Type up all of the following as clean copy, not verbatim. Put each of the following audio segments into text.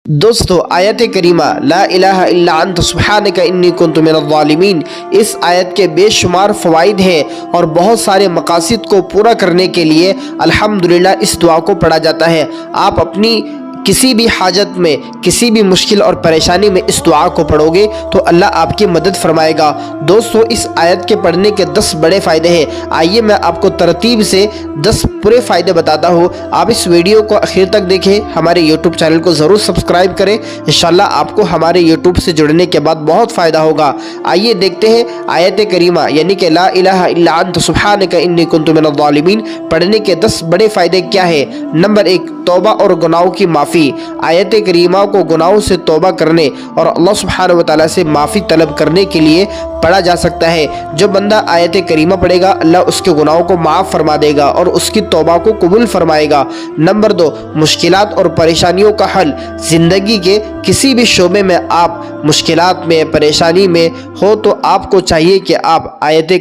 دوستو آیت کریمہ لا الہ الا انت سبحانک انی کنت من الظالمین، اس آیت کے بے شمار فوائد ہیں اور بہت سارے مقاصد کو پورا کرنے کے لیے الحمدللہ اس دعا کو پڑھا جاتا ہے۔ آپ اپنی کسی بھی حاجت میں، کسی بھی مشکل اور پریشانی میں اس دعا کو پڑھو گے تو اللہ آپ کی مدد فرمائے گا۔ دوستو اس آیت کے پڑھنے کے 10 بڑے فائدے ہیں۔ آئیے میں آپ کو ترتیب سے 10 پورے فائدے بتاتا ہوں۔ آپ اس ویڈیو کو آخر تک دیکھیں، ہمارے یوٹیوب چینل کو ضرور سبسکرائب کریں، انشاءاللہ آپ کو ہمارے یوٹیوب سے جڑنے کے بعد بہت فائدہ ہوگا۔ آئیے دیکھتے ہیں آیت کریمہ یعنی کہ لا الہ الا انت سبحانک انی کنت من الظالمین پڑھنے کے 10 بڑے فائدے کیا ہیں۔ نمبر 1، توبہ اور گناہوں کی معافی۔ آیت کریمہ کو گناہوں سے توبہ کرنے اور اللہ سبحانہ وتعالی سے معافی طلب کرنے کے لیے پڑھا جا سکتا ہے۔ جو بندہ آیت کریمہ پڑھے گا اللہ اس کے گناہوں کو معاف فرما دے گا اور اس کی توبہ کو قبول فرمائے گا۔ نمبر 2، مشکلات اور پریشانیوں کا حل۔ زندگی کے کسی بھی شعبے میں آپ مشکلات میں، پریشانی میں ہو تو آپ کو چاہیے کہ آپ آیت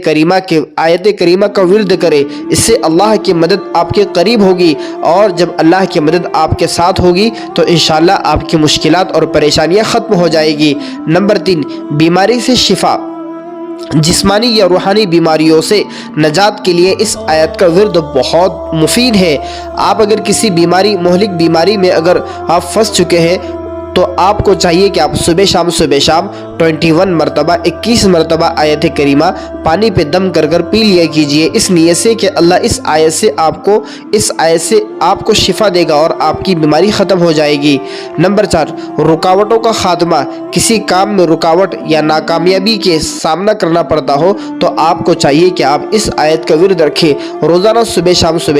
کریمہ کا ورد کریں۔ اس سے اللہ کی مدد آپ کے قریب ہوگی، اور جب اللہ کی مدد آپ کے ساتھ ہوگی تو انشاءاللہ آپ کی مشکلات اور پریشانیاں ختم ہو جائے گی۔ نمبر 3، بیماری سے شفا۔ جسمانی یا روحانی بیماریوں سے نجات کے لیے اس آیت کا ورد بہت مفید ہے۔ آپ اگر کسی مہلک بیماری میں اگر آپ پھنس چکے ہیں تو آپ کو چاہیے کہ آپ صبح شام 21 مرتبہ 21 مرتبہ آیت کریمہ پانی پہ دم کر پی لیا کیجئے، اس نیت سے کہ اللہ اس آیت سے آپ کو شفا دے گا اور آپ کی بیماری ختم ہو جائے گی۔ نمبر 4، رکاوٹوں کا خاتمہ۔ کسی کام میں رکاوٹ یا ناکامیابی کے سامنا کرنا پڑتا ہو تو آپ کو چاہیے کہ آپ اس آیت کا ورد رکھیں۔ روزانہ صبح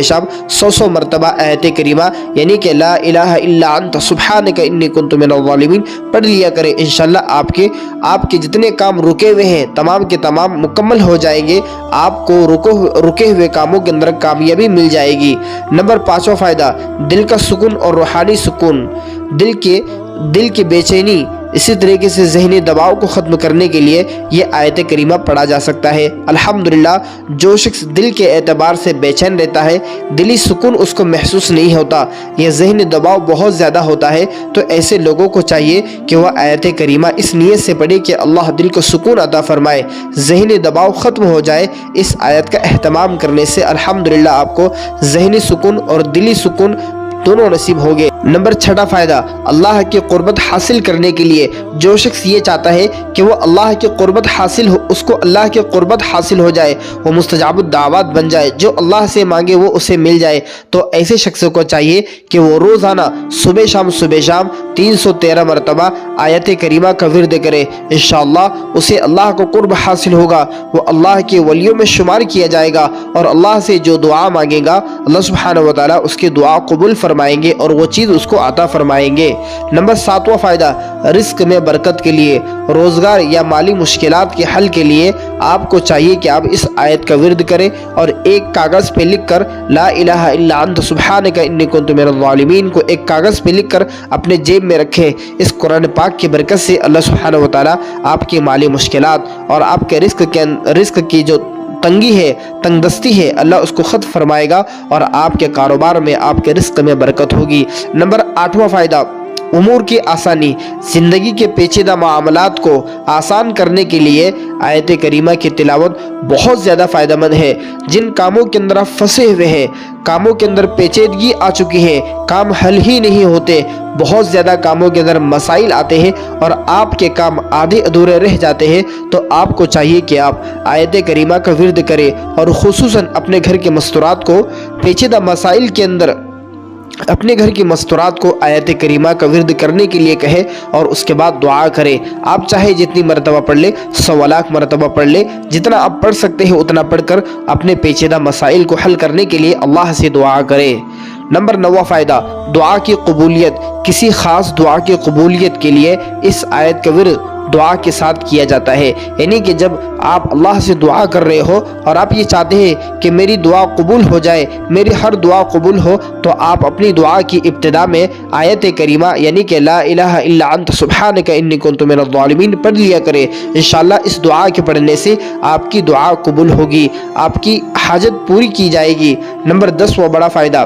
شام 100 مرتبہ آیت کریمہ یعنی کہ لا الہ الا انت سبحانک انی کنت من الظالمین پڑھ لیا کریں۔ انشاءاللہ آپ کے جتنے کام رکے ہوئے ہیں تمام کے تمام مکمل ہو جائیں گے، آپ کو رکے ہوئے کاموں کے اندر کامیابی مل جائے گی۔ نمبر 5واں فائدہ، دل کا سکون اور روحانی سکون۔ دل کی بے چینی، اسی طریقے سے ذہنی دباؤ کو ختم کرنے کے لیے یہ آیت کریمہ پڑھا جا سکتا ہے۔ الحمدللہ جو شخص دل کے اعتبار سے بے چین رہتا ہے، دلی سکون اس کو محسوس نہیں ہوتا، یہ ذہنی دباؤ بہت زیادہ ہوتا ہے، تو ایسے لوگوں کو چاہیے کہ وہ آیت کریمہ اس نیت سے پڑھے کہ اللہ دل کو سکون عطا فرمائے، ذہنی دباؤ ختم ہو جائے۔ اس آیت کا اہتمام کرنے سے الحمدللہ آپ کو ذہنی سکون اور دلی سکون دونوں نصیب ہوگے۔ نمبر 6واں فائدہ، اللہ کی قربت حاصل کرنے کے لیے جو شخص یہ چاہتا ہے کہ وہ اللہ کی قربت حاصل ہو، اس کو اللہ کی قربت حاصل ہو جائے، وہ مستجاب الدعوات بن جائے، جو اللہ سے مانگے وہ اسے مل جائے، تو ایسے شخص کو چاہیے کہ وہ روزانہ صبح شام 313 مرتبہ آیت کریمہ کا ورد کرے۔ انشاءاللہ اسے اللہ کو قرب حاصل ہوگا، وہ اللہ کے ولیوں میں شمار کیا جائے گا، اور اللہ سے جو دعا مانگے گا اللہ سبحانہ وتعالی اس کی دعا قبول فرمائیں گے اور وہ چیز اس کو عطا فرمائیں گے۔ نمبر 7واں فائدہ، رزق میں برکت کے لیے، روزگار یا مالی مشکلات کے حل کے لیے آپ کو چاہیے کہ آپ اس آیت کا ورد کریں اور ایک کاغذ پہ لکھ کر لا الہ الا انت سبحانک انی کنت من الظالمین کو ایک کاغذ پہ لکھ کر اپنے جیب میں رکھیں۔ اس قرآن پاک کی برکت سے اللہ سبحانہ وتعالی آپ کی مالی مشکلات اور آپ کے رزق کی جو تنگی ہے، تنگ دستی ہے، اللہ اس کو ختم فرمائے گا اور آپ کے کاروبار میں، آپ کے رزق میں برکت ہوگی۔ نمبر 8واں فائدہ، امور کی آسانی۔ زندگی کے پیچیدہ معاملات کو آسان کرنے کے لیے آیت کریمہ کی تلاوت بہت زیادہ فائدہ مند ہے۔ جن کاموں کے اندر آپ پھنسے ہوئے ہیں، کاموں کے اندر پیچیدگی آ چکی ہے، کام حل ہی نہیں ہوتے، بہت زیادہ کاموں کے اندر مسائل آتے ہیں اور آپ کے کام آدھے ادھورے رہ جاتے ہیں، تو آپ کو چاہیے کہ آپ آیت کریمہ کا ورد کریں اور خصوصاً اپنے گھر کے مستورات کو پیچیدہ مسائل کے اندر اپنے گھر کی مستورات کو آیت کریمہ کا ورد کرنے کے لیے کہے اور اس کے بعد دعا کرے۔ آپ چاہے جتنی مرتبہ پڑھ لے، 100 لاکھ مرتبہ پڑھ لے، جتنا آپ پڑھ سکتے ہیں اتنا پڑھ کر اپنے پیچیدہ مسائل کو حل کرنے کے لیے اللہ سے دعا کرے۔ نمبر 9واں فائدہ، دعا کی قبولیت۔ کسی خاص دعا کی قبولیت کے لیے اس آیت کا ورد دعا کے ساتھ کیا جاتا ہے، یعنی کہ جب آپ اللہ سے دعا کر رہے ہو اور آپ یہ چاہتے ہیں کہ میری دعا قبول ہو جائے، میری ہر دعا قبول ہو، تو آپ اپنی دعا کی ابتدا میں آیت کریمہ یعنی کہ لا الہ الا انت سبحانک انی کنت من الظالمین پڑھ لیا کریں۔ انشاءاللہ اس دعا کے پڑھنے سے آپ کی دعا قبول ہوگی، آپ کی حاجت پوری کی جائے گی۔ نمبر 10واں بڑا فائدہ،